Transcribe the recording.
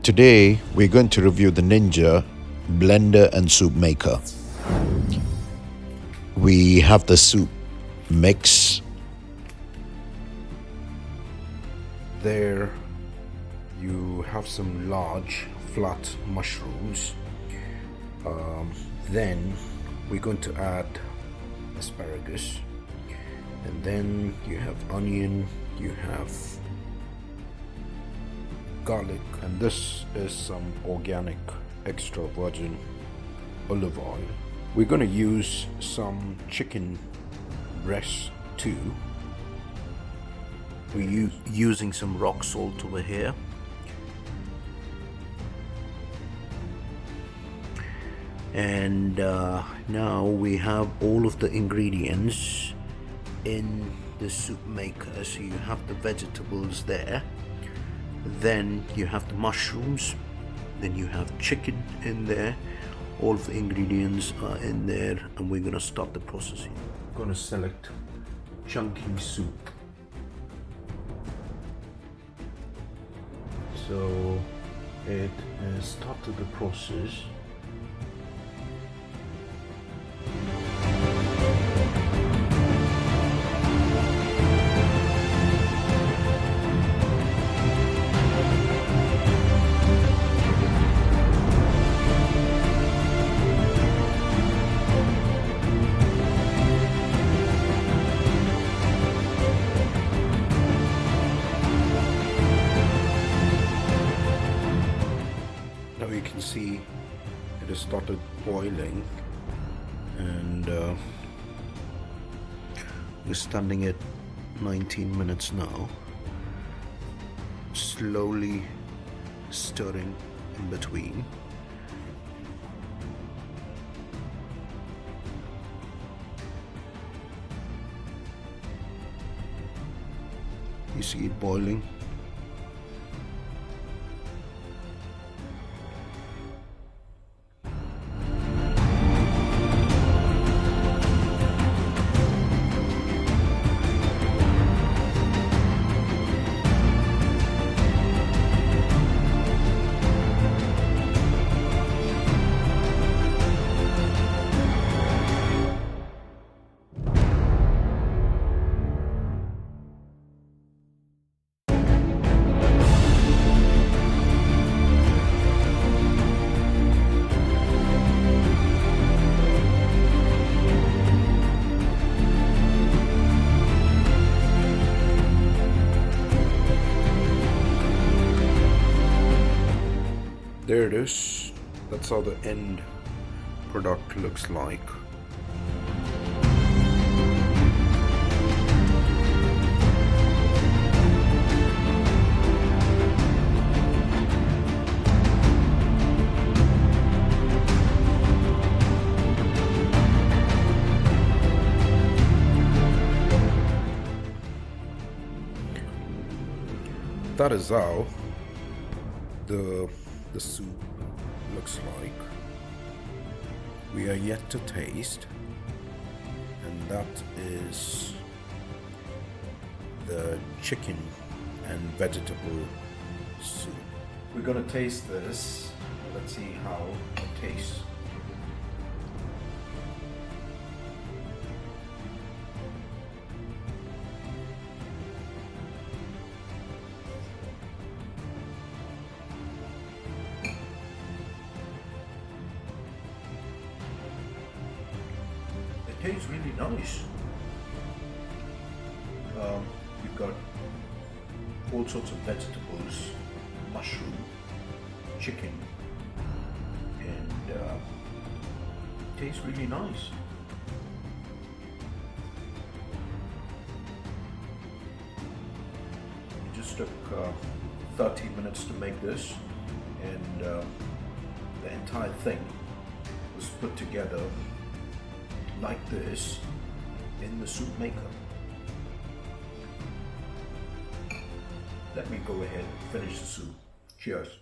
Today we're going to review the Ninja blender and soup maker. We have the soup mix. There you have some large flat mushrooms. Then we're going to add asparagus, and then you have onion, you have garlic, and this is some organic extra virgin olive oil. We're going to use some chicken breast too. We're using some rock salt over here. And now we have all of the ingredients in the soup maker. So you have the vegetables there, then you have the mushrooms, then you have chicken in there. All of the ingredients are in there, and we're gonna start the processing. I'm gonna select chunky soup. So it has started the process. Now you can see it has started boiling, and we're standing at 19 minutes now, slowly stirring in between. You see it boiling. There it is. That's how the end product looks like. That is how the soup looks like. We are yet to taste, and that is the chicken and vegetable soup. We're gonna taste this. Let's see how it tastes. It tastes really nice. You've got all sorts of vegetables, mushroom, chicken, and it tastes really nice. It just took 30 minutes to make this, and the entire thing was put together like this in the soup maker. Let me go ahead and finish the soup. Cheers.